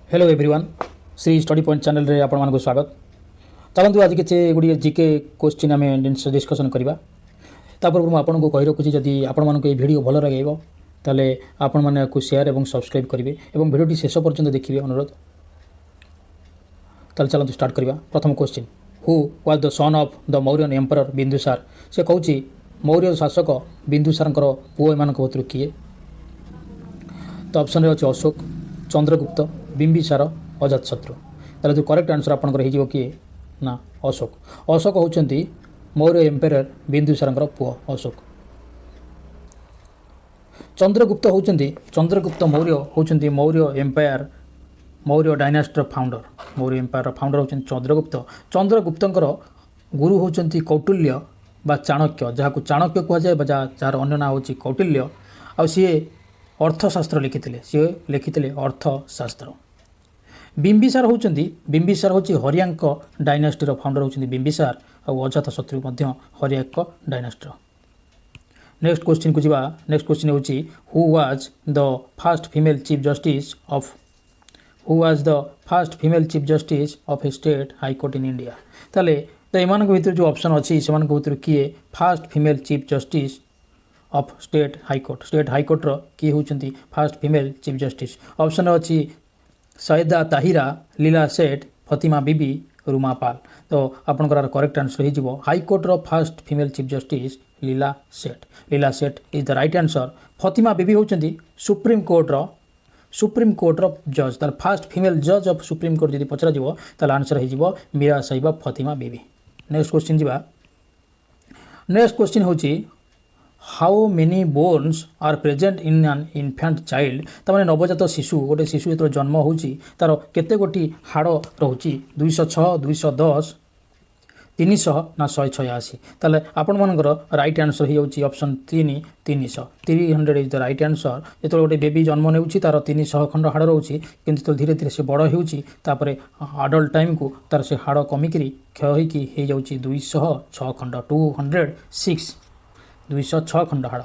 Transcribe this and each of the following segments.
Hello everyone Shri study point channel रे आपण मानको स्वागत। चलतु आज किसी गुड़िए जीके क्वेश्चन आम डिस्कसन करवा। तापर मुझे आपको कही रखुच्छी जदि आपण मानक ये वीडियो भल लगे ताले आपण माने को शेयर और सब्सक्राइब करेंगे और वीडियो शेष पर्यंत देखिए अनुरोध। ताले चलतु स्टार्ट करवा। प्रथम question, who was the son of the Mauryan emperor Bindusara. से कहूँ मौर्य शासक बिंदुसार पुओ एम भर किए। तो ऑप्शन अच्छे अशोक, चंद्रगुप्त, बिंबिसार, अजातशत्रु। ताले जो करेक्ट आंसर आपंकर हो किए ना अशोक। अशोक होउचंती मौर्य एम्पेरर बिंदुसार पुओ अशोक। चंद्रगुप्त होउचंती चंद्रगुप्त मौर्य होउचंती मौर्य एम्पायर मौर्य डायनास्टर फाउंडर। मौर्य एम्पायर फाउंडर होउचंती चंद्रगुप्त। चंद्रगुप्तंकर गुरु होउचंती कौटिल्य बा चाणक्य, जहाँ चाणक्य कह जाए जार अन्य ना होची कौटिल्य। आ सीए अर्थशास्त्र लिखिथिले, सी लिखिथिले अर्थशास्त्र। बिंबिसार होची हरियांक डायनास्टीर फाउंडर होचंती बिंबिसार। और अजातशत्रु मध्य हरियांक डायनास्टीर। नेक्स्ट क्वेश्चन को जीवा। नेक्स्ट क्वेश्चन होची who was the first female chief justice of A state high court in India. ताले तो एमान भीतर जो ऑप्शन अच्छी से भीतर किए first female chief justice of state high court रो किए होचंती first female chief justice. Option अच्छी सैयदा ताहिरा, लीला सेठ, फतिमा बीबी, रूमा पाल। तो आपनकर करेक्ट आंसर हो हाईकोर्ट रो first female chief justice Leela Seth. Leela Seth is the right answer. Fatima Bibi होचंती सुप्रीम कोर्ट रो जज। तार फर्स्ट फीमेल जज ऑफ सुप्रीम कोर्ट जब पचरा जीवो तार आंसर हो मीरा साहिबा फतिमा बीबी। नेक्स्ट क्वेश्चन जीवा। नेक्स्ट क्वेश्चन होची how many bones are present in an infant child. तमाने नवजात शिशु गोटे शिशु जो जन्म होची तार केते गोटी हाड़ रोची 206, 210, 300 ना 186। ताले आपण मानकर राइट आंसर ही होची option 3 300। 300 is the right answer. जो गोटे बेबी जन्म नेउची तार 300 खंड हाड़ रोची, किंतु धीरे धीरे से बड़ होउची तापरे अडल्ट टाइम को तार से हाड़ कमिकरी क्षय होइकी हे जाउची 206 खंड 206 206 खंड हाड़।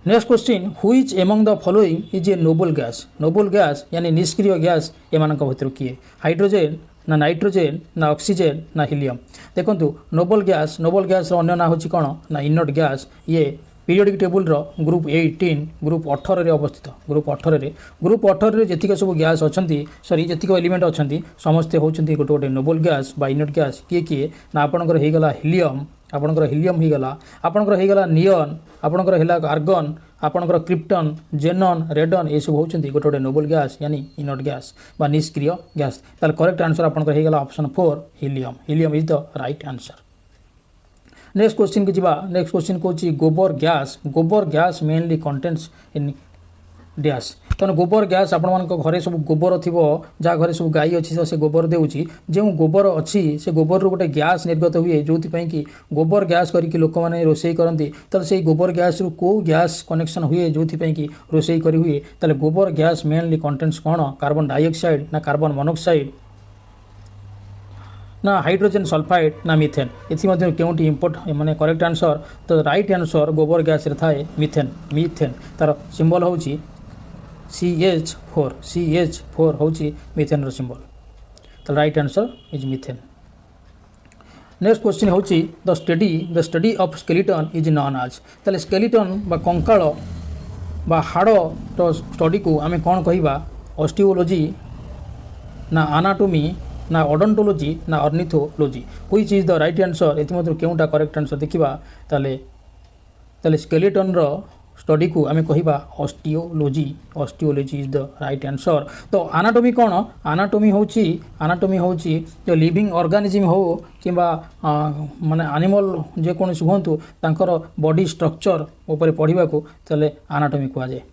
Next question, which among the following is a noble gas. Nobel gas यानी निष्क्रिय गैस एमान भर किए हाइड्रोजेन ना नाइट्रोजेन ना ऑक्सीजेन ना हिलियम। देखो नोबल गैस अन्य ना होची कौन ना इनर्ट गैस। ये पीरियोडिक टेबुल रो ग्रुप 18 ग्रुप 18 रे अवस्थित। ग्रुप 18 रे जतिक सब गैस अच्छी सॉरी जतिक एलिमेंट अच्छी समस्ते होचंती गोटे गोटे नोबल गैस बा इनर्ट गैस किए किए ना आपणकर हो गला हिलियम, आपणकर हिलियम होगला, आपणकर होगला नियन, आपणकर होला आर्गन, आपणकर क्रिप्टन, जेनन, रेडन ये सब होचंती गोटे गोटे नोबल गैस यानी इनर्ट गैस बा निष्क्रिय गैस। तार करेक्ट आंसर आपणकर होगला option 4 helium. Helium is the right answer. Next question को जीवा। नेक्स्ट क्वेश्चन कहूँ gobar gas mainly contains in dash. तो गोबर गैस आपण मान घरे सब गोबर थी जहाँ घरे सब गाई अच्छी से गोबर देउची जो गोबर अच्छी से गोबर गोटे गैस निर्गत हुए जो कि गोबर गैस करके लोक मैंने रोषे करती। तो से गोबर गैस रु को गैस कनेक्शन हुए जो कि रोषे कर हुए। ताले गोबर गैस मेनली कंटेन्स कौन कार्बन डाइऑक्साइड ना कार्बन मोनोक्साइड ना हाइड्रोजन सल्फाइड ना मिथेन। इथि केउटी इंपोर्ट माने करेक्ट आंसर। तो राइट आंसर गोबर गैस रे थाए मिथेन। तार सिंबल होची CH4 होची मिथेन रो सिंबल। तो right answer is methane. Next question होची the study of skeleton is known as. ताले स्केलेटन बा कंकाल बा हाड़ रो स्टडी को आमे कौन कहिबा ऑस्टियोलॉजी ना एनाटॉमी ना ओडोंटोलॉजी ना ornithology. Which is the right answer. एथि केउटा करेक्ट आंसर देखिबा ताले स्केलेटन रो स्टडी को आमे कहिबा osteology is the right answer. तो एनाटॉमी कौन एनाटॉमी होची जो लिविंग ऑर्गेनिज्म हो किंबा माने एनिमल जे कोन हुंतु तांकर बॉडी स्ट्रक्चर ऊपर पढ़िबा को ताले एनाटॉमी कहा जाए।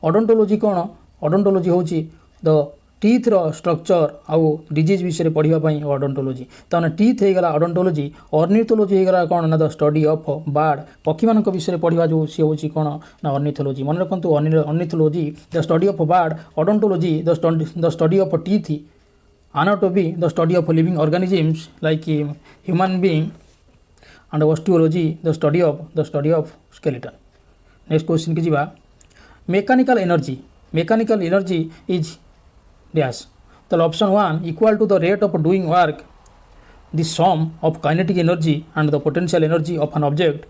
ओडोंटोलॉजी कौन ओडोंटोलॉजी होची द टीथ रो स्ट्रक्चर आउ डिजीज विषय पढ़ाई ओडोंटोलॉजी। तो टीथ हो गला ओडोंटोलॉजी। ऑर्निथोलॉजी हो गला कौन ना द स्टडी ऑफ बर्ड पक्षी मान विषय पढ़ा जो सी हूँ कौन ना ऑर्निथोलॉजी। मन रखु ornithology the study of bird, odontology the study of teeth, anatomy the study of living organisms like human being and osteology the study of skeleton. Next question की जीवा। Mechanical energy mechanical energy is dash. So option 1 equal to the rate of doing work, the sum of kinetic energy and the potential energy of an object,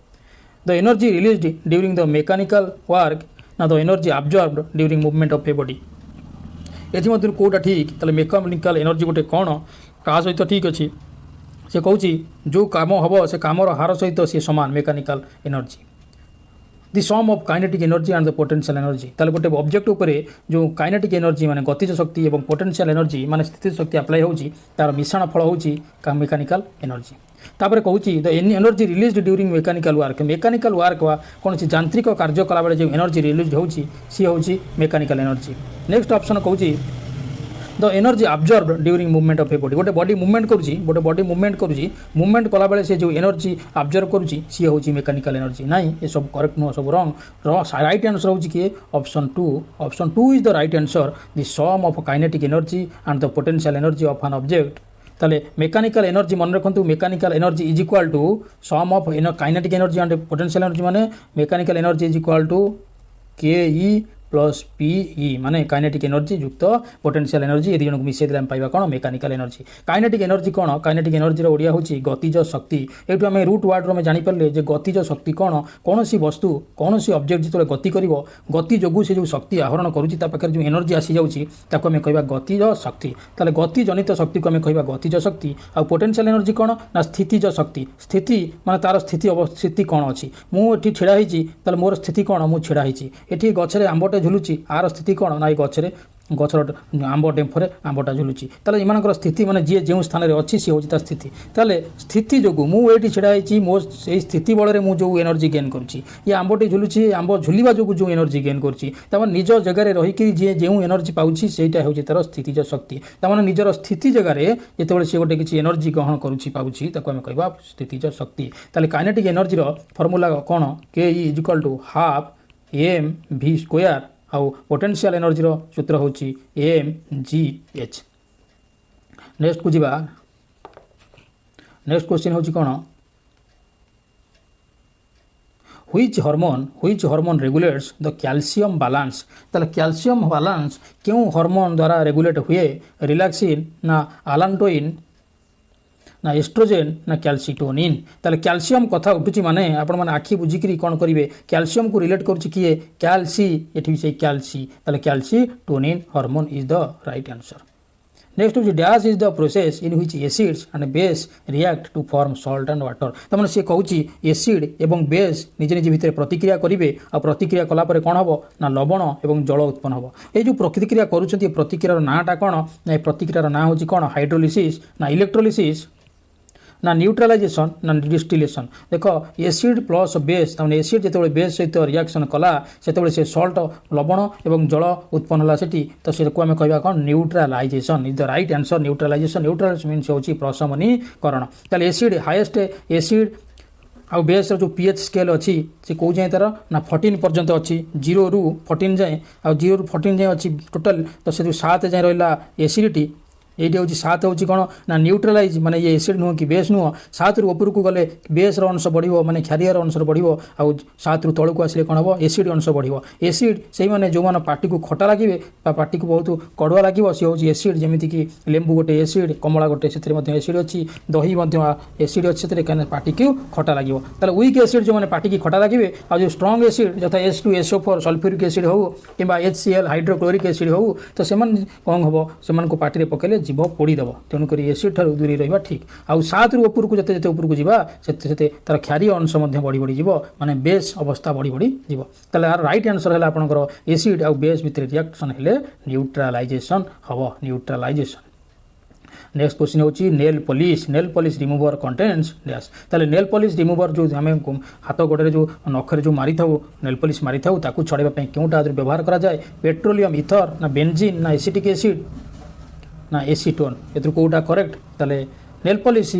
the energy released during the mechanical work, now the energy absorbed during movement of a body. एमध्य कौटा ठीक ताले mechanical energy गोटे कौन क्या सहित ठीक अच्छे से कौन जो कम हम से कमर हार सहित सी सामान mechanical energy the sum of kinetic energy and the potential energy ताले गोटे ऑब्जेक्ट उपरे जो काइनेटिक एनर्जी माने गतिज शक्ति और पोटेंशियल एनर्जी माने स्थितिज शक्ति अप्लाई होची तार मिश्रण फल होची मेकानिकल एनर्जी तापर कहूँ the energy release during mechanical work वा कौन यांत्रिक कार्य कला बेले जो एनर्जी रिलीज होची सी होची मेकानिकल एनर्जी। नेक्स्ट ऑप्शन कहूँ the energy observe during movement of a body गोटे बॉडी मूवमेंट करुँची गोटे बॉडी मूवमेंट कला बेले से जो एनर्जी अब्जर्व करुँची सी होची मेकानिकल एनर्जी ना ये सब करेक्ट नुह सब रंग राइट आंसर होची किए option 2 is the right answer the sum of kinetic energy and the potential energy of an object. ताले मेकानिकल एनर्जी मन रखु mechanical energy is equal to sum of kinetic energy and potential energy माने mechanical energy is equal to K plus PE माने kinetic energy युक्त potential energy ये जन को मिसई देला पाइबा कौन मेकानिकल एनर्जी। काइनेटिक एनर्जी कौन काइनेटिक एनर्जी ओडिया होची गतिज शक्ति एठू आम रूट वार्ड रो जानि पारले जे गतिज शक्ति कौन कौन सी वस्तु कौन सी ऑब्जेक्ट जो गति करिवो गति जोगु से जो शक्ति आहरण करूची ता पाखर जो एनर्जी आसी जाउची ताको आम कहबा गतिज शक्ति। ताले गति जनित शक्ति को आम कहबा गतिज शक्ति आ पोटेंशियल एनर्जी कौन ना स्थितिज शक्ति स्थिति माने तार स्थिति अवस्थिति कौन अछि मु एठी छेड़ा हिची ताले मोर स्थिति कौन मु छेड़ा हिची एठी गछरे आंबटे झुलुची आर स्थिति कौन ना गचरे गचर आंब डेम्फरे आंबटा झुलुची ताले इमानकर स्थिति माने जी जो स्थान में अच्छी सी होची स्थिति ताले स्थिति जोगु मु एठी छेड़ा मो से स्थिति बल में जो एनर्जी गेन करुच्ची ये आंबटे झुलुची आंब झुलिबा जोगु जो एनर्जी गेन करुच्ची ताମାନେ निज जगह रहीकि जी जो एनर्जी पाउची सेटा होची तार स्थितिज शक्ति ताମାନେ निजर स्थिति जगह जेतेबेले से गोटे किछि एनर्जी ग्रहण करुच्ची पाउची ताको हम कहबा स्थितिज शक्ति। ताले काइनेटिक एनर्जी रो फार्मूला कौन के is equal to half m v square आउ पोटेंशियल एनर्जी रो सूत्र होची एम जी एच। नेक्स्ट को जीवा नेक्स्ट क्वेश्चन होची कौन which hormone regulates the calcium balance. ताले कैल्शियम बैलेंस क्यों हार्मोन द्वारा रेगुलेट हुए रिलैक्सिन ना आलांटोइन ना एस्ट्रोजेन ना कैल्सिटोनिन। ताले कैल्शियम कथा उठुची माने आपण माने आखि बुझिकरी कोन करिवे कैल्शियम को रिलेट करूची किए कैल्सी एठी से कैल्सी ताले calcitonin hormone is the right answer. Next होची dash is the process in which acids and base react to form salt and water. तमने से कहूची एसिड एवं बेस निज निज भितर प्रतिक्रिया करिवे आ प्रतिक्रिया कला परे कोन हबो ना लवण एवं जल उत्पन्न हबो। ए जो प्रतिक्रिया करूछंती प्रतिक्रियार नाटा कोन ना प्रतिक्रियार ना होची कोन हाइड्रोलिसिस ना इलेक्ट्रोलिसिस ना न्यूट्रालाइजेशन ना डिस्टिलेशन। देख एसिड प्लस बेस तमें एसिड जो बेस सहित रिएक्शन कला से सल्ट लवण एवं जल उत्पन्न होला सेठी तो से को आम कहबा कौन neutralisation is the right answer. Neutralisation means होची प्रशमनीकरण। ताले एसिड हाईएस्ट एसिड आउ बेस जो पीएच स्केल अच्छी से कौ जाए तार ना 14 पर्यंत अच्छी 0 रू 14 जाए आ 0 रू 14 जाए अच्छी टोटाल तो से 7 जाए रहा एसिडिटी ये हूँ 7 हूँ कौन ना न्यूट्रालाइज माने ये एसिड नुह कि बेस नुह 7 रू ऊपर को गले बेस अंश बढ़ो माने क्षारियार अंश बढ़ो आउ 7 रू तलू को आसिले कौन हम एसिड अंश बढ़ो। एसिड से मैंने जो मैंने पार्टी को खटा लगे पार्टी को बहुत कड़ुआ लगे सी हूँ एसिड जमीक लेंबू गोटे एसिड कमला गोटे से एसिड अच्छी दही एसिड अच्छी से पार्टी को खटा लगे। ताले वीक एसिड जो मैंने पार्टी की खटा लगे आ जो स्ट्रंग एसिड यथा H2SO4 सल्फ्यूरिक एसिड हो कि HCl हाइड्रोक्लोरिक एसिड हो तो से कौन हम से पार्टी पकेले जीव पोड़ीदेव तेणुक एसिड ठार दूरी रहा ठीक। आउ 7 रू ऊपर को जिते जिते ऊपर को जावा से तार क्षारीय अंश बढ़ी बढ़ी जीव माने बेस अवस्था बढ़ी बढ़ी जीव। ताले यार राइट आंसर है आपनकर एसिड आउ बेस भितर रिएक्शन हेले न्यूट्रालाइजेशन हम न्यूट्रालाइजेशन। नेक्स्ट क्वेश्चन होची nail polish remover contains dash. ताले नेल पॉलिश रिमूवर जो आम हाथ गोड़े जो नखरे जो मारी था नेल पॉलिश मारी था ताकू छड़ाइबा पई केउटा व्यवहार करा जाए पेट्रोलियम इथर ना बेंजीन ना एसिटिक एसिड ना एसीटोन एथुर कोटा करेक्ट। ताले नेल पॉलिश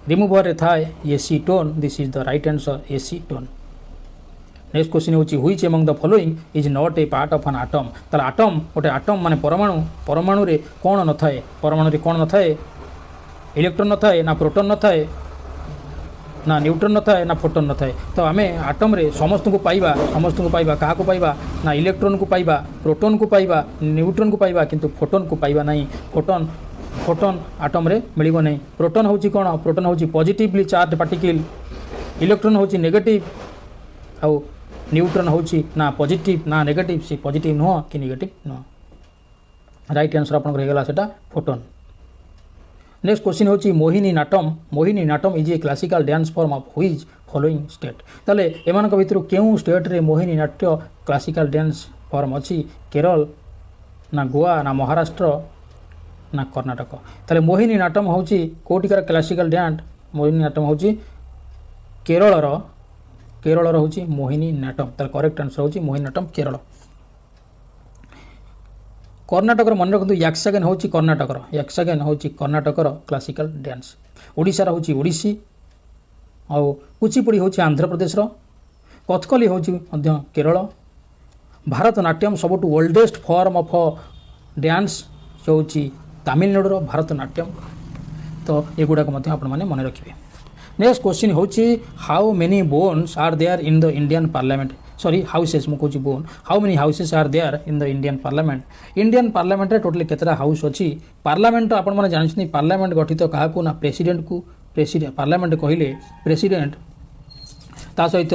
रिमूवर रे थाए acetone this is the right answer acetone. Next question होची which among the following is not a part of an atom. ताले आटम गोटे आटम माने परमाणु रे कोन न थाए परमाणु रे कोन न थाए इलेक्ट्रॉन न थाए ना प्रोटॉन न थाए ना न्यूट्रन न थाए ना फोटोन न थाए तो आम आटम रे समस्त को पाइबा क्या पाइबा ना इलेक्ट्रॉन को पाइबा प्रोटॉन को पाइबा न्यूट्रन को पाइबा किंतु फोटोन को पाइबा नहीं फोटोन फोटोन आटम रे मिलिबो नहीं प्रोटॉन होची कोन प्रोटॉन होची पॉजिटिवली चार्ज पार्टिकल इलेक्ट्रॉन होची नेगेटिव आउ न्यूट्रन होची ना पॉजिटिव ना नेगेटिव से पॉजिटिव नुह कि नेगेटिव नुह राइट आंसर आपन रहगला सेटा फोटोन नेक्स्ट क्वेश्चन होची Mohini नाटम is a classical dance form of which following state ताले एमान को भितर केउ स्टेट रे मोहिनी नाट्य क्लासिकल डांस फॉर्म अछि केरल ना गोवा ना महाराष्ट्र ना कर्नाटक ताले मोहिनी नाटम होची कोटिकार क्लासिकल डांस मोहिनी नाटम होची केरल होची मोहिनी नाटम ताले करेक्ट आंसर होची मोहिनी नाटम केरल कर्नाटक मन रखु याक्सागेन होची कर्नाटकर क्लासिकल डांस ओडिशा होची ओडिसी और कुचिपुड़ी होची आंध्र प्रदेश कथकली होची मध्य केरल भारतनाट्यम सबुठ ओल्डेस्ट फॉर्म ऑफ डांस जो होची तमिलनाडुर भारतनाट्यम तो एगुड़ाक आपण मैंने मन रखिए नेक्स्ट क्वेश्चन होची how many bones are there in the Indian parliament sorry houses मु कहूँ bone how many houses are there in the Indian parliament रे टोटली केतरा हाउस अच्छी पार्लियामेंट आपण मैंने जानते पार्लियामेंट गठित क्या ना प्रेसिडेंट को पार्लियामेंट कहले प्रेसिडेंट ता सहित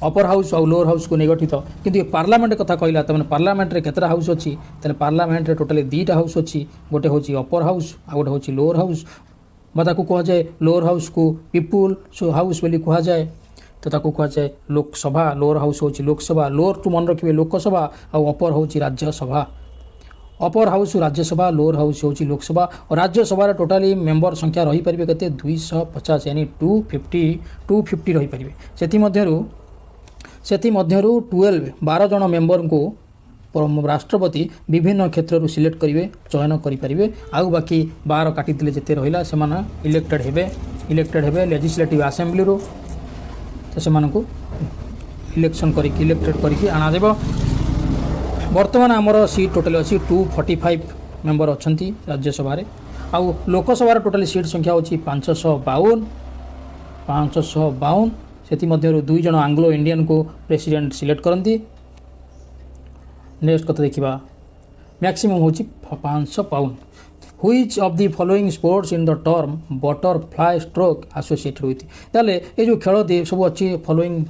अपर हाउस और लोअर हाउस को नहीं गठित किंतु पार्लियामेंट कथा कहला तो पार्लियामेंट रे केतरा हाउस अच्छी ताले पार्लियामेंट रे टोटली दुईटा हाउस अच्छी गोटे होची अपर हाउस आ गोटे होची लोअर हाउस ताकू कह जाए लोअर हाउस को पीपुल हाउस बोली कह जाए तो ताकू कह जाए लोकसभा लोअर हाउस होची लोकसभा लोअर टू मन रखिए लोकसभा और अपर होची Rajya Sabha upper house Rajya Sabha lower house होची लोकसभा और राज्यसभा टोटाली मेंबर संख्या रही पारिबे केते 250 यानी 250 रही पारिबे सेति मध्यरु 12 जन मेंबर को राष्ट्रपति विभिन्न क्षेत्र सिलेक्ट करेंगे चयन करेंगे आउ बाकी 12 काटी जिते रहा से इलेक्टेड हेबे लेजिस्लेटिव असेंबली रो तो से इलेक्शन इलेक्टेड करके आनादेव बर्तमान आमर सीट टोटल अच्छी 245 मेंबर अच्छा राज्यसभा आउ लोकसभा टोटल सीट संख्या होची 552 से मध्यरु 2 जन आंग्लो इंडियन को प्रेसिडेंट सिलेक्ट करती नेक्स्ट कथा देखा मैक्सिमम होची 500 pound which of the following sports in the term butterfly stroke associated with ताले ये जो खेल सब अच्छी फॉलोइंग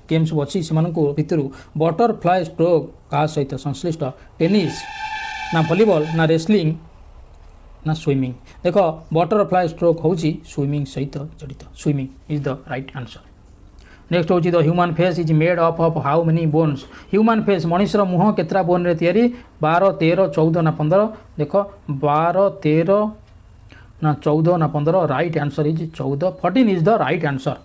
गेम सब अच्छी से भितर बटरफ्लाई स्ट्रोक क्या सहित संश्लिष्ट टेनिस ना वॉलीबॉल ना रेसलिंग ना स्विमिंग देख बटरफ्लाई स्ट्रोक होची स्विमिंग सहित जड़ित swimming is the right answer next होची the human face is made up of how many bones human face मनुष्यर मुह केतरा बोन रे तैयारी 12 13 14 ना 15 देख 12 13 ना 14 ना 15 right answer is 14 is the right answer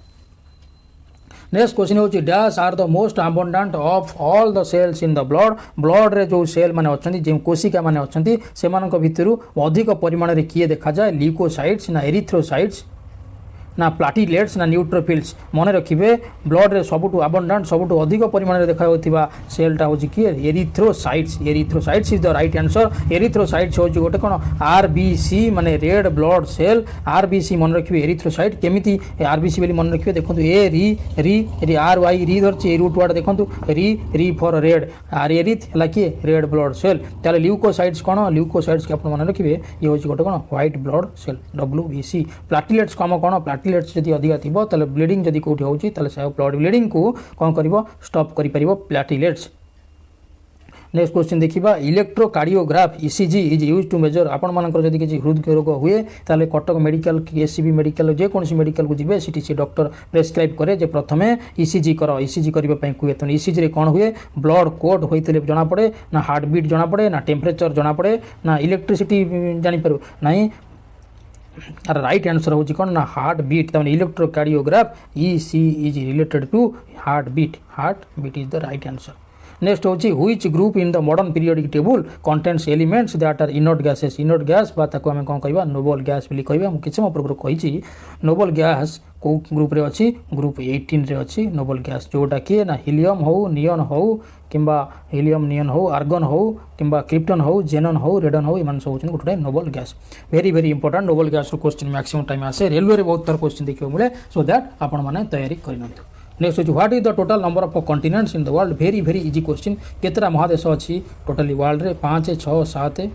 next question होची dash are the most abundant of all the cells in the blood रे जो सेल माने अछंती जे कोशिका माने अछंती सेमानक भितरु अधिक परिमाण रे किए देखा जाए ल्यूकोसाइट्स ना एरिथ्रोसाइट्स ना प्लाटिलेट्स ना न्यूट्रोफिल्स मन रखिए ब्लड रे सबुठु अबंडेंट सबुठु अधिक परिमाण रे देखा होतिबा सेलटा होची कि erythrocytes is the right answer erythrocytes होची गोटे कोन आरबीसी माने रेड ब्लड सेल आरबीसी मन रखिए एरिथ्रोसाइट केमिति आरबीसी बेली मन रखिए देखंतु ए री आर वाई री धरची रूट वर्ड देखंतु री फॉर रेड आर एरिथ हला कि रेड ब्लड सेल ताले ल्यूकोसाइट्स कोन ल्यूकोसाइट्स के अपन मन रखिए ये होची गोटे कोन व्हाइट ब्लड सेल डब्ल्यूबीसी प्लाटिलेट्स काम कोन प्लाटिलेट्स जदि अधिका थिबो ताले ब्लीडिंग जदि कोठी होची ताले से ब्लड ब्लीडिंग को कोन करिवो स्टॉप करि परिवो प्लाटिलेट्स नेक्स्ट क्वेश्चन देखिबा electrocardiograph ECG is used to measure आपण मानकर जदि किछि हृदय रोग हुए ताले कटक मेडिकल एससीबी मेडिकल जे कोनसी मेडिकल को जिबे सिटी से डॉक्टर प्रेस्क्राइब करे जे प्रथमे ईसीजी करो ईसीजी करबा पई कुए त ईसीजी रे कोन हुए ब्लड कोड होइतले जणा पड़े ना हार्ट बीट जणा पड़े ना टेम्परेचर जणा पड़े ना इलेक्ट्रिसिटी जानि पारु नाही राइट आंसर होची कोन ना हार्ट बीट तमने electrocardiograph EC is related to heart beat is the right answer next होची which group in the modern periodic table contains elements that are inert gases inert gas बा ताको हम कोन कहबा noble gas बोली कहबा हम किछ म पूर्व कहिची नोबल गैस को ग्रुप रे अछि ग्रुप 18 रे अछि नोबल गैस जोटा कि ना हीलियम हो नियन हो किंबा हीलियम नियन हो आर्गन हो किंबा क्रिप्टन हो जेनन हो रेडन हो इमान सब होचन गोटे noble gas very very important noble gas रो क्वेश्चन मैक्सिमम टाइम आसे रेलवे रे बहुत तर क्वेश्चन देखियो मिले सो दैट आपण माने तैयारी करिनंतु नेक्स्ट होची what is the total number of continents in the world very very easy question केतरा महादेश अछि टोटली वर्ल्ड रे 5 6 7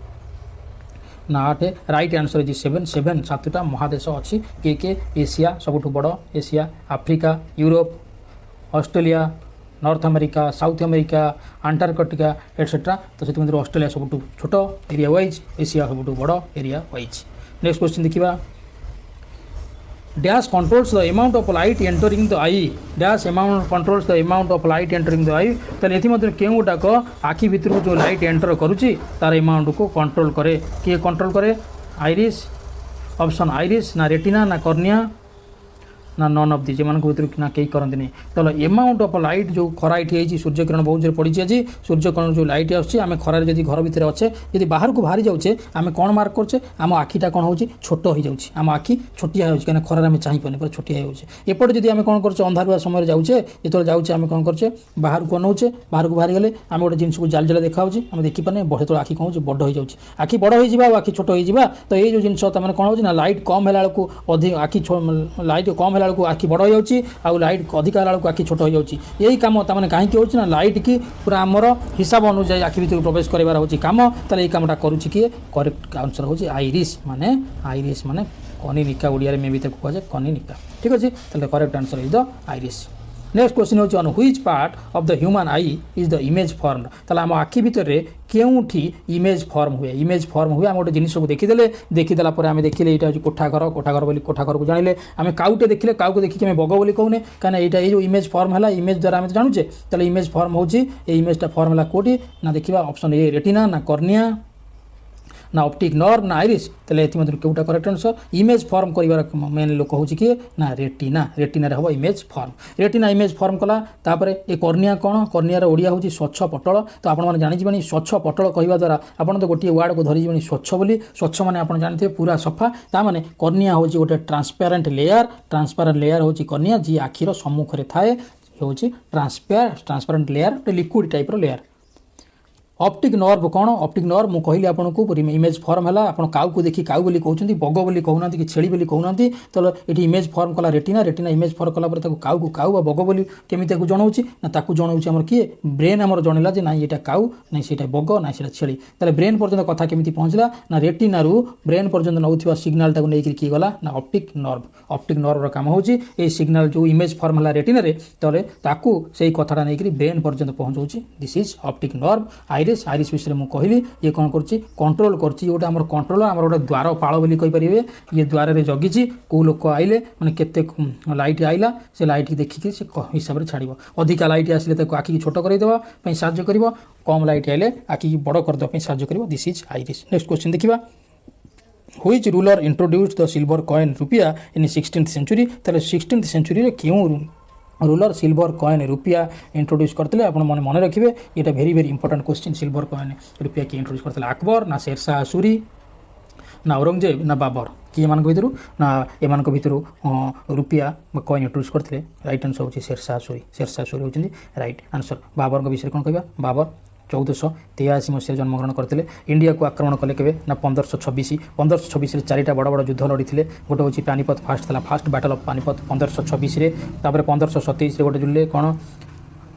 ना 8 राइट आंसर इज 7 सातटा महादेश अछि के एशिया सबठु बड़ Asia Africa Europe Australia north America south America Antarctica etcetera तो से ऑस्ट्रेलिया सबठु छोट एरिया वाइज एशिया सबठु बड़ एरिया वाइज नेक्स्ट क्वेश्चन देखिबा dash controls the amount of light entering the eye dash amount controls the amount of light entering the eye तले एथि मध्य केउ डाक आखि भितर जो लाइट एंटर करूची तार अमाउंट को कंट्रोल करे के कंट्रोल करे आइरिस ऑप्शन आइरिस ना रेटिना ना कॉर्निया ना नन ऑफ दिस मान भर ना कहीं करते नहीं तो एमाउंट ऑफ लाइट जो खरा ये सूर्य किरण बहुत जोर पड़ी आज सूर्य किरण जो लाइट आम खरार जब घर भितर अच्छे जब बाहर को बाहरी जाऊे आम कौन मार्क करचे आम आखिटा कौन हो छोट हो जाऊँ आम आखि छोटिया हो कहीं खरार आम चाहिए पूरा छोटिया होपटे जब आम कौन करचे अंधारुआ समय जाऊे जो जाऊे आम कौन करचे बाहर को अनाऊे बाहर को बाहरी गले आम गोटे जिन को जाल जाल देखा आम देखिपारे जो आखि कौन बड़ हो जाऊे आखि बड़ हो आखि छोट हो तो ये जो जिन कौन हो लाइट कम है अधिक आखि लाइट कम है आखि बड़ हो जाऊँगी आउ लाइट अधिक को आखि छोट हो जाऊँगी यही कम तमाने कहीं हो लाइट की पूरा आमर हिसाब अनुसार आखि भर प्रवेश करार हो कम तो ये कमटा करुच्ची किए करेक्ट आंसर हो आइरिस माने कनिनिका ओडिया में भी कहुए कनिनिका ठीक अच्छे तो correct answer is the iris next question होची on which part of the human eye is the image formed ताला हम आखि भितर रे केउठी इमेज फॉर्म हुए हम गोटे जिनिस को देखीदेला पर आम देखिले यहाँ हूँ कोठाघर बोली कोठाघर को जानिले आम काउटे देखिले काउ को देखिए आम बग बोली कहूने कहीं यहाँ ये जो इमेज फॉर्म है इमेज द्वारा आम जानूचे तो इमेज फॉर्म होची इमेजटा फॉर्म है कोटी ना देखा ऑप्शन ए रेटिना ना कॉर्निया ना ऑप्टिक नर्व ना आइरिस तो ये केउटा करेक्ट आंसर इमेज फॉर्म कर मेन लोक हूँ किए ना रेटिना हम image form retina image form कला तापर ये कॉर्निया कौन कॉर्नियार ओडिया हूँ स्वच्छ पटल तो आपने जानी स्वच्छ पटल कहवा द्वारा आपड़ तो गोटे वार्ड को धरी स्वच्छ बोली स्वच्छ मैंने आप जानते पूरा सफा ताने कॉर्निया हूँ गोटे ट्रांसपेरेंट लेयर हूँ कॉर्निया जी आखिर सम्मुखें थाए हूँ ट्रांसपेरेंट लेयर गोटे liquid type layer optic nerve कौन ऑप्टिक नर्व मुझे कहली आपको इमेज फॉर्म है आप काउ को देखी काउ बोली कहते बग बोली कहना कि छेली बोली कहना तो ये इमेज फॉर्म कला रेटिना इमेज फॉर्म कलापर काउ को काउ बग बोली केमी जनाऊँगी ना ताकू जनाऊँगी आम किए ब्रेन आम जनला जे ना ये काउ ना सीटा बग ना सीटा छेली तेल ब्रेन पर्यटन कथा केमी पहुँचला ना रेटिनारू ब्रेन पर्यटन नौथवा सिग्नाल टाक नहीं किए गला ना ऑप्टिक नर्व काम हो सिग्नाल जो इमेज फॉर्म है रेटिना तेल ताकू से कथाटा नहीं ब्रेन पर्यटन पहुँचाऊँ this is optic nerve iris विषय में कहली ये कौन कर कंट्रोल करछि गोटे आम कंट्रोल आम गोटे द्वार पाल बोली कहींपर ये द्वार में जगिची कौ लोक आइले मैंने केते लाइट आइला से लाइट की देखिकी से हिसाब से छाड़ अधिका लाइट आसिले आखि छोट करदेवाई साहाଯ୍य कर कम लाइट आइले आखि बड़ करदेवाई साहाଯ୍य कर this is iris next question देखिबा which ruler introduced the silver coin rupiya in 16th century ताले 16th सेंचुरी क्यों ruler silver coin rupiya introduce करते आप मन रखिए ये very very important question silver coin rupiya किए इंट्रोड्यूस करते अकबर ना शेरशाह सूरी ना औरंगजेब ना बाबर किए मान भर ना एम भर रुपया कॉइन इंट्रोड्यूस करते राइट आंसर होची शेरशाह सूरी होती राइट आंसर बाबर विषय कौन कह बाबर 1483 मसीह जन्मग्रहण करते इंडिया को आक्रमण कले के ना 1526 चारिटा बड़ बड़ युद्ध लड़ी गोटे हूँ Panipat fast battle of Panipat 1526 तापर 1527 गोटे जुड़े कौन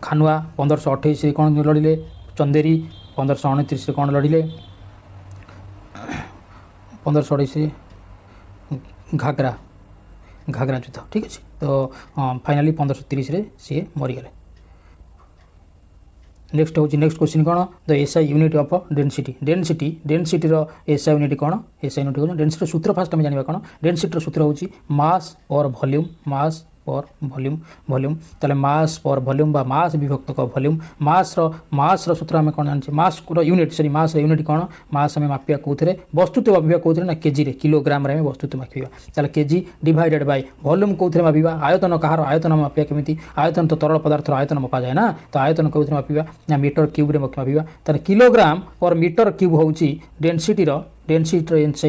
खानुआ 1528 कौन लड़िले चंदेरी 1529 कौन लड़िले 1528 घाघरा युद्ध ठीक अच्छे तो फाइनाली 1530 सी मरीगले नेक्स्ट हूँ नेक्स्ट क्वेश्चन कौन the SI unit of density SI unit कौन एसआई यूनिट कौन डेनसीटी सूत्र फास्ट आम जाना कौन डेनसीटी सूत्र हूँ मास और पर वॉल्यूम वॉल्यूम ताले मास पर वॉल्यूम बा मास विभक्त क वॉल्यूम मास सूत्र आम कौन जानी mass unit sorry mass unit कौन मास आम मापिया कौन वस्तुत्व मापिया कौन ना केजी रे किलोग्राम रे वस्तुत्व मापिया ताले केजी डिवाइडेड बाय वॉल्यूम कौन मापिया आयतन कहार आयतन मापिया केमी आयतन तो तरल पदार्थ आयतन मपा जाए ना तो आयतन कौन मापिया ना मीटर क्यूब रे मापिया ताले किलोग्राम पर मीटर क्यूब होउची डेनसीटी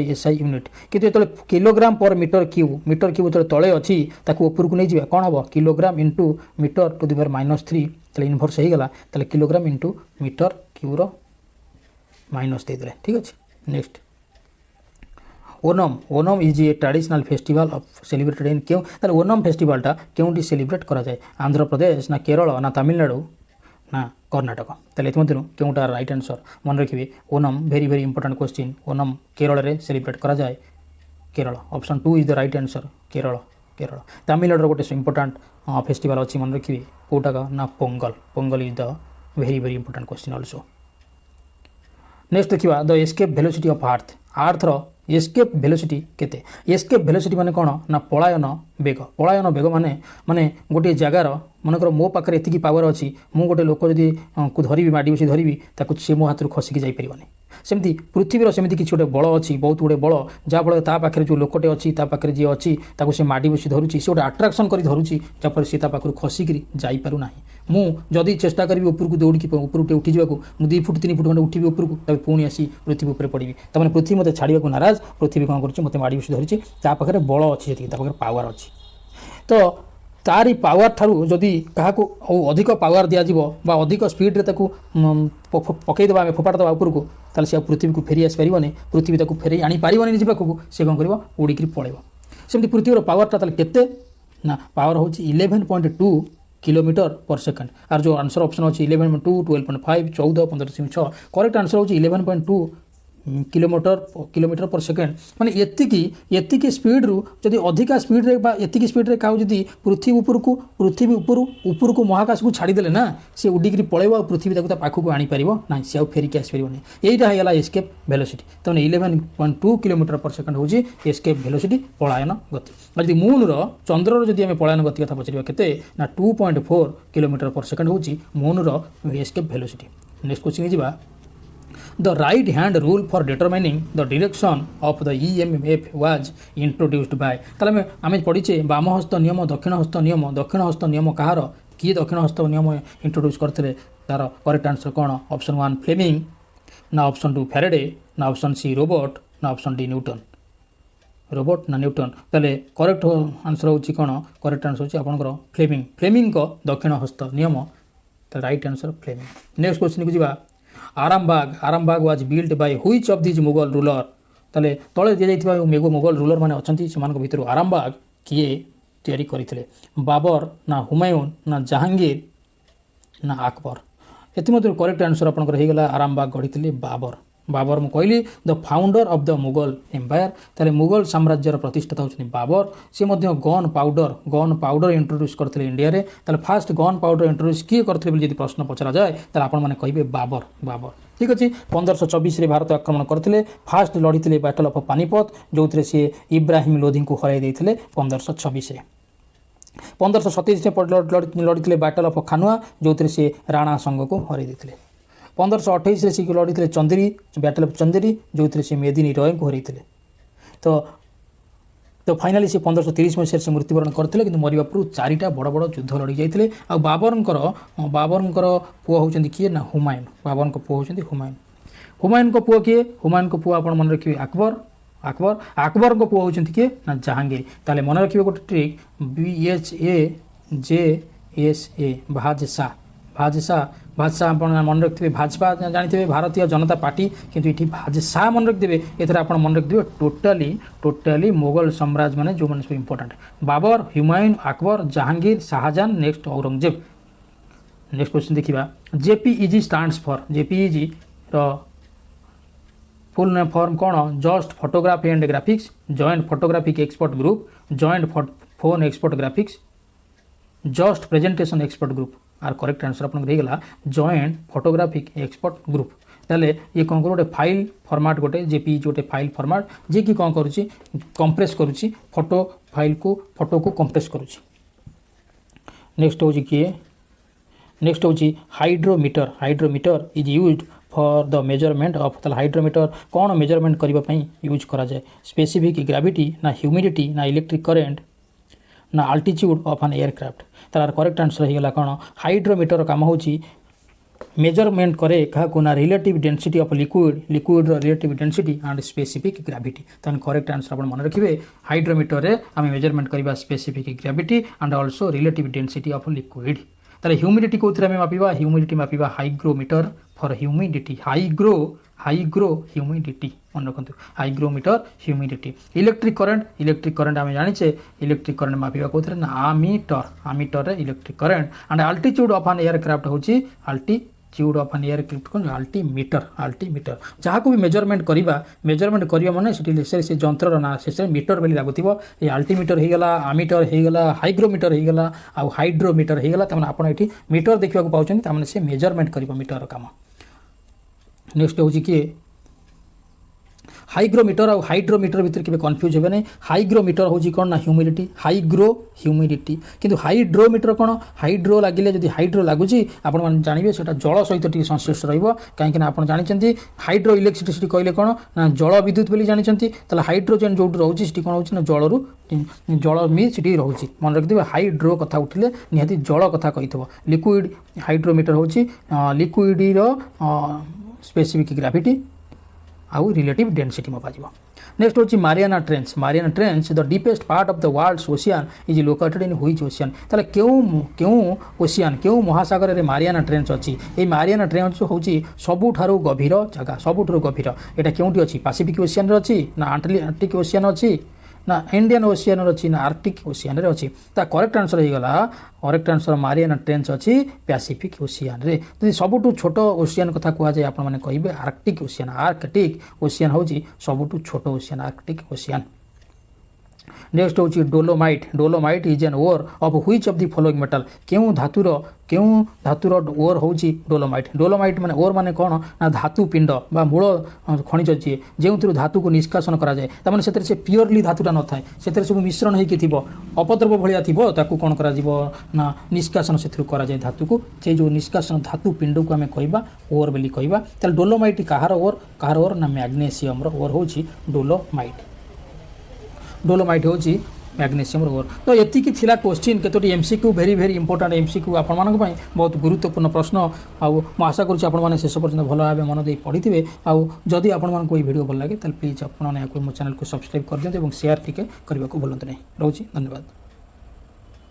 एसआई यूनिट किंतु जो किलोग्राम पर मीटर क्यूब जो तले अच्छी ताकू उपरकू नहीं जावा कौन हम kilogram into metre to the power -3 ताले इनवर्स हो गला ताले kilogram into metre cube minus देदेले ठीक अच्छे। Next Onam is a traditional festival of celebrated in क्यों ताले ओनम फेस्टिवलटा क्योंटी सेलिब्रेट करा जाए आंध्र प्रदेश ना केरल ना तमिलनाडु ना कर्णाटक ताले मध्य क्योंटा राइट आंसर मन रखिए Onam very very important question Onam Kerala रे सेलिब्रेट करा जाए Kerala option 2 is the right answer Kerala Kerala Tamil Nadu गोटे इंपोर्टेंट फेस्टिवल अच्छी मन रखिए कौटा का ना Pongal is the very very important question also. Next देखिए the escape velocity of earth escape velocity केते एस्केप वेलोसिटी माने कौन ना पलायन बेग माने गोटे जगार मनकर मो पाखे एति पावर अच्छी मु गोटे लोक जदि धरबी माड़ी बसी धरबी ताकू से मो हाथ खसिकी जापरिबनी सेमती पृथ्वीर सेमती किसी गोटे बल अच्छी बहुत गुड़े बल जहाँफल ता पाखे जो लोकटे अच्छी पाखे जी अच्छी से माड़ी बसी धरुची से गोटे आट्राक्शन कर धरुची जहाँफल सी पाखु खसिकी जापरूना मु जदि चेष्टा करी उपरकू दौड़ी उपरकू उठी जावाक मुझे 2 फुट 3 फुट खंडे उठी उपरकू तब पुणी आसी पृथ्वी उपर पड़ी तमें पृथ्वी मत छाड़ा नाराज पृथ्वी कौन कर मत माड़ी बसी धरी पाखे बल अच्छी जी पावर अच्छी तो तारी पावर ठारू जदि क्या अधिक पावर दिज्व अधिक स्पीड्रे पकईदेवा आम फोपाड़देवा उपरकू ताल से पृथ्वी को फेरी आसपारे पृथ्वी ताक फेर आनी पारनी जी पाखक से कौन कर उड़िकी पलैब सेमती पृथ्वीर पावरटा केते ना पावर हूँ 11.2 किलोमीटर पर सेकेंड आर जो आंसर ऑप्शन अच्छी 11.2 12.5 14 15.6 करेक्ट आंसर हूँ 11.2 किलोमीटर पर सेकेंड माने एतिकी स्पीड रु जदि अधिका स्पीड रे बा एतिकी स्पीड रे काउ जदि पृथ्वी ऊपर को महाकाश को छाड़ीदेले ना से उड़िकी पलैब पृथ्वी ताकू पाखक आनी पार ना सी फेरिक आसपारे यहीटा होगा एस्केप वेलोसिटी तमें 11.2 किलोमीटर पर सेकेंड हूँ एस्केप वेलोसिटी पलायन गति और जब मून चंद्र जदि आम पलायन गति कथा पचार के 2.4 किलोमीटर पर सेकेंड हूँ moon escape velocity. Next question Java The right hand rule for determining the direction of the EMF was introduced by ताले आम पढ़ीचे बाम हस्त नियम दक्षिण हस्त नियम कहार किए दक्षिण हस्त नियम इंट्रोड्यूस करते तार करेक्ट आंसर कौन ऑप्शन 1 फ्लेमिंग ना ऑप्शन 2 फैराडे ना ऑप्शन सी रोबोट ना ऑप्शन डी न्यूटन रोबोट ना न्यूटन ताले करेक्ट आंसर होची कौन करेक्ट आंसर होची आपनकर फ्लेमिंग को दक्षिण हस्त नियम तो right answer Fleming. Next question को जीवा Arambagh was build by which of these Mughal ruler ताले तले दि जाइथिबा मुगल रूलर माने अछंती सेमान भितर आरामबाग किए तैयारी करथिले बाबर ना हुमायून ना जहांगीर ना अकबर एतिमध्य करेक्ट आंसर आपनकर हे गेला आरामबाग गढ़िथिले बाबर मुझे कहली the founder of the Mughal empire ताले मुगल साम्राज्यर प्रतिष्ठाता होछनी बाबर से मध्य गन पाउडर इंट्रोड्यूस करथिले इंडिया रे ताले फास्ट गन पाउडर इंट्रोड्यूस किए करथिले बोली यदि प्रश्न पचरा जाए ताले आपण माने कहिबे बाबर ठीक अच्छे 1524 भारत आक्रमण करथिले फास्ट लड़ीथिले बैटल ऑफ पानीपत जो से इब्राहिम लोधी को हराई देथिले 1526 रे 1527 लड़ीथिले बैटल ऑफ खानुआ जो से राणा संघ को हराई देथिले 1528 से लड़ी चंदेरी बैटल ऑफ चंदेरी जो से मेदिनी रॉय को हराई तो फाइनाली से 1530 मसीह से मृत्युवरण करते कि मरवा पूर्व 4टा बड़ बड़ युद्ध लड़ी जाते आ बाबरंकर पुआ होती किए ना हुमायून बाबर पुआ होती हुमायून को पुआ किए हुमायून को पुआ आप मन रखिए अकबर को पुआ होती किए ना जहांगीर ताले मन रखिए गोटे ट्रिक BHAJSA भाजसा आप मन रखिए भाजपा जानते भारतीय जनता पार्टी किंतु ये भाजसा मन रखिदे एथर आप मन रखिदे टोटाली मुगल साम्राज्य माने जो मैंने सब important Babur Humayun Akbar Jahangir Shah Jahan next Aurangzeb. Next question देखिबा JPEG स्टैंड्स फॉर JPEG रो फुल नेम फॉर्म कौन just photography and graphics joint photographic expert group joint phone expert graphics just presentation expert group आर करेक्ट आंसर आपन गला जॉइंट फोटोग्राफिक एक्सपर्ट ग्रुप ताले ये कौन कर गोटे फाइल फॉर्मेट गोटे JPEG गोटे फाइल फॉर्मेट जी कि कौन करुच्ची कंप्रेस करुच्ची फोटो को कंप्रेस करुच्ची नेक्स्ट हूँ किए नेक्स्ट हूँ hydrometer hydrometer is used for the measurement of ताले हाइड्रोमीटर कौन मेजरमेंट करने यूज करा जाए स्पेसिफिक ग्राविटी ना ह्यूमिडिटी ना इलेक्ट्रिक करेंट ना आल्टीट्यूड ऑफ एन एयरक्राफ्ट तार करेक्ट आंसर होगा कौन हाइड्रोमीटर काम हो मेजरमेंट करे क्या ना relative density of liquid liquid relative density and specific gravity तो करेक्ट आंसर आप मन रखिए हाइड्रोमीटर रे आम मेजरमेंट करवा specific gravity and also relative density of liquid तार ह्यूमिडिटी कौन आम मापिबा ह्यूमिडिटी मापिबा hygrometer for humidity hygro humidity मन रखु हाइग्रोमीटर ह्यूमिडिटी इलेक्ट्रिक करंट आम जाने इलेक्ट्रिक करंट मापिबा कौन ना ammeter electric current and altitude of an aircraft होची आल्टीट्यूड ऑफ एन एयरक्राफ्ट को आल्टीमीटर जहाँ को भी मेजरमेंट करवा माने से जंतर ना से मीटर बोली लगुव ये आल्टीमीटर होगला आमीटर होगला हाइग्रोमीटर होगला आउ हाइड्रोमीटर होगला तमाने आपण एठी मीटर देखा पाउछन तमाने से मेजरमेंट करिवो मीटर काम नेक्स्ट हूँ किए हाइग्रोमीटर और हाइड्रोमीटर भितर के कन्फ्यूज हे नहीं हाइग्रोमीटर हूँ कौन ना ह्यूमिडिटी ह्यूमिडिटी किंतु हाइड्रोमीटर कौन हाइड्रो लगे जब हाइड्रो लगुच आपने जानवे से जल सहित संश्लिष्ट रहीकि आप जानते हाइड्रो इलेक्ट्रिसिटी कहले कौन ना जल विद्युत बोली जानते हाइड्रोजेन जो रोचे कौन हो जलू जल भी सी रोचे मन रखिए हाइड्रो कथा उठिले निहाती जल कथा कही लिक्विड हाइड्रोमीटर हूँ लिक्विड स्पेसिफिक ग्राविटी आउ रिलेटिव डेंसिटी मपा नेक्स्ट हूँ Mariana trench the deepest part of the world's ocean is located in which ocean ताले क्यों ओशियन क्यों महासागर रे मारियाना ट्रेंच अच्छी ये मारियाना ट्रेंच हूँ सबुठारु गभीर जगह सबुठारु गभीर यहाँ क्योंटी अच्छी पैसिफिक ओशियन अच्छी ना आर्कटिक ओशियन अच्छी ना इंडियन ओशियन अच्छी ना आर्कटिक ओशियन अच्छी ता करेक्ट आंसर होगा करेक्ट आंसर मारियाना ट्रेंच अच्छी पैसिफिक ओशियन रे यदि सबुठु छोट ओशियन कथा कह जाए आप कहे आर्कटिक ओशियन हूँ सबुठु छोट ओशियन आर्कटिक ओशियन नेक्स्ट हूँ dolomite is an ore of which of the following metal क्यों धातुर ओर हूँ डोलोमाइट माने ओर माने कौन ना धातु पिंड बा मूल खनिज जी जो धातु को निष्कासन कराए तमाने से प्योरली धातुटा न थाए से सब मिश्रण होती अपद्रव भाया थी कौन करा ना निष्कासन से कराए धातु को से जो निष्कासन धातु पिंड को आम कह ओर बोली कहवा डोलोमाइट कहार ओर ना मैग्नेशियम ओर हूँ डोलोमाइट हूँ मैग्नेशियम ओर तो ये थिला क्वेश्चन केतोटी MCQ very very important MCQ आपण बहुत गुरुत्वपूर्ण प्रश्न आउ आशा करुँच आपण शेष पर्यटन भल भाव मन दे पढ़ी थे आउ जदि आपको ये वीडियो भल लगे प्लीज आपको मो चैनल को सब्सक्राइब कर दिखाते और शेयर टी करने को भूलु नहीं रोचे धन्यवाद।